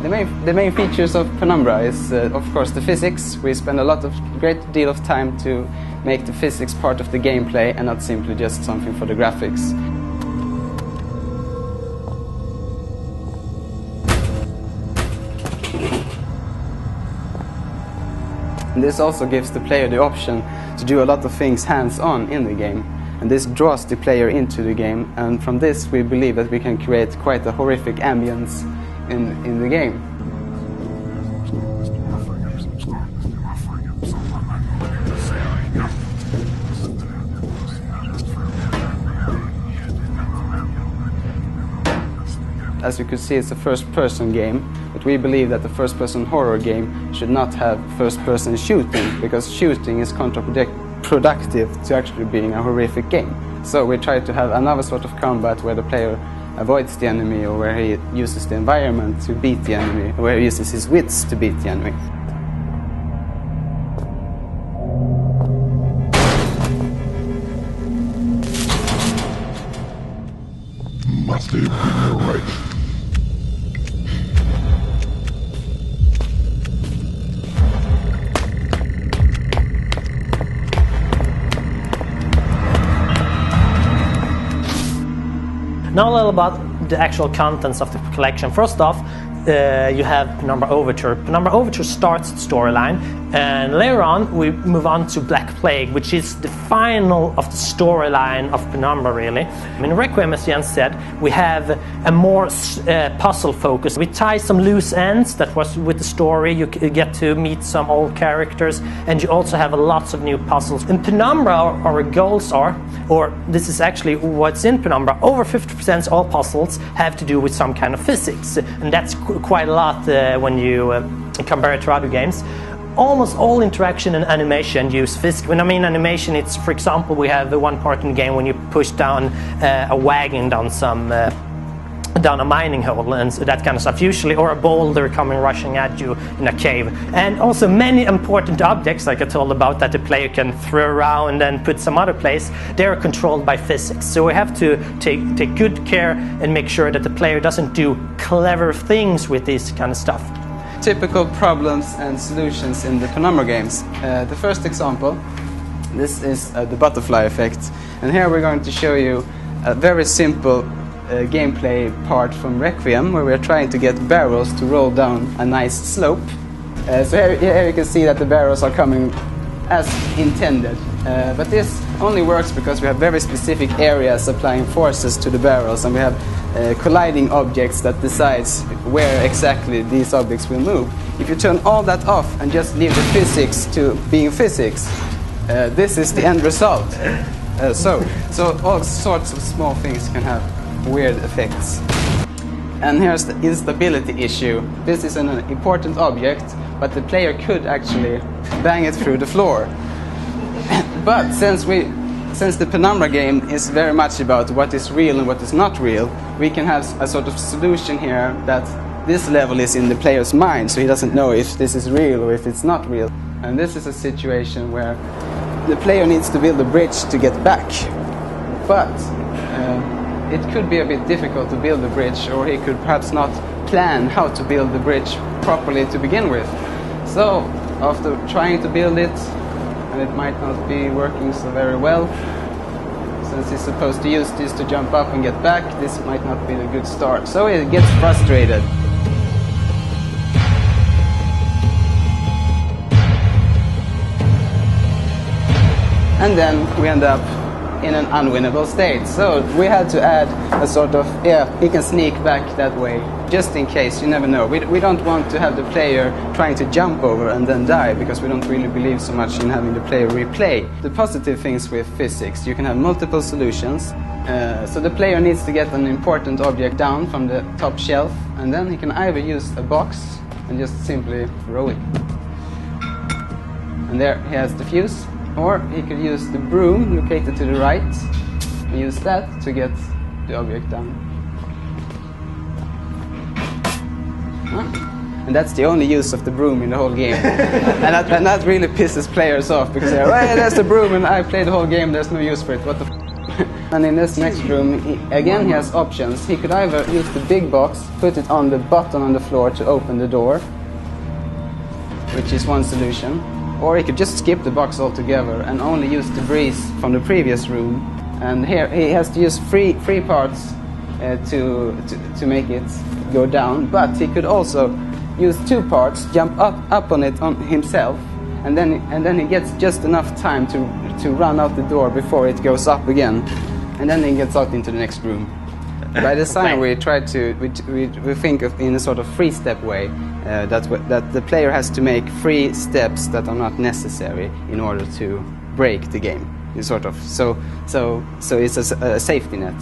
The main features of Penumbra is, of course, the physics. We spend a great deal of time to make the physics part of the gameplay and not simply just something for the graphics. And this also gives the player the option to do a lot of things hands-on in the game. And this draws the player into the game, and from this we believe that we can create quite a horrific ambience in the game. As you could see, it's a first-person game, but we believe that the first-person horror game should not have first-person shooting, because shooting is counterproductive to actually being a horrific game. So we try to have another sort of combat where the player avoids the enemy, or where he uses the environment to beat the enemy, or where he uses his wits to beat the enemy. Must have been right. Now a little about the actual contents of the collection. First off, you have Penumbra Overture. Penumbra Overture starts the storyline, and later on we move on to Black Plague, which is the final of the storyline of Penumbra, really. In Requiem, as Jens said, we have a more puzzle focus. We tie some loose ends that was with the story. You get to meet some old characters, and you also have lots of new puzzles. In Penumbra, our goals are, or this is actually what's in Penumbra, over 50% of all puzzles have to do with some kind of physics, and that's quite a lot when you compare it to other games. Almost all interaction and animation use physics. When I mean animation, it's, for example, we have one part in the game when you push down a wagon down down a mining hole and that kind of stuff, usually, or a boulder coming rushing at you in a cave. And also many important objects, like I told about, that the player can throw around and put some other place, they are controlled by physics. So we have to take good care and make sure that the player doesn't do clever things with this kind of stuff. Typical problems and solutions in the Penumbra games. The first example, this is the butterfly effect. And here we're going to show you a very simple gameplay part from Requiem, where we're trying to get barrels to roll down a nice slope. So here you can see that the barrels are coming as intended. But this only works because we have very specific areas applying forces to the barrels, and we have colliding objects that decides where exactly these objects will move. If you turn all that off and just leave the physics to being physics, this is the end result. So all sorts of small things can have weird effects. And here's the instability issue. This is an important object, but the player could actually bang it through the floor. But since the Penumbra game is very much about what is real and what is not real, we can have a sort of solution here that this level is in the player's mind, so he doesn't know if this is real or if it's not real. And this is a situation where the player needs to build a bridge to get back. But it could be a bit difficult to build a bridge, or he could perhaps not plan how to build the bridge properly to begin with. So after trying to build it, and it might not be working so very well, since he's supposed to use this to jump up and get back, this might not be a good start. So he gets frustrated. And then we end up in an unwinnable state. So we had to add a sort of, he can sneak back that way, just in case, you never know. We don't want to have the player trying to jump over and then die, because we don't really believe so much in having the player replay. The positive things with physics, you can have multiple solutions. So the player needs to get an important object down from the top shelf, and then he can either use a box and just simply throw it. And there he has the fuse. Or he could use the broom located to the right and use that to get the object down. And that's the only use of the broom in the whole game. and that really pisses players off, because they're, well, there's the broom and I played the whole game, there's no use for it, what the f***? And in this next room, he has options. He could either use the big box, put it on the button on the floor to open the door, which is one solution. Or he could just skip the box altogether and only use debris from the previous room. And here he has to use three parts to make it go down. But he could also use 2 parts, jump up on it on himself, and then he gets just enough time to run out the door before it goes up again, and then he gets out into the next room. By design, we try to we think of in a sort of 3-step way that the player has to make 3 steps that are not necessary in order to break the game. Sort of so it's a safety net.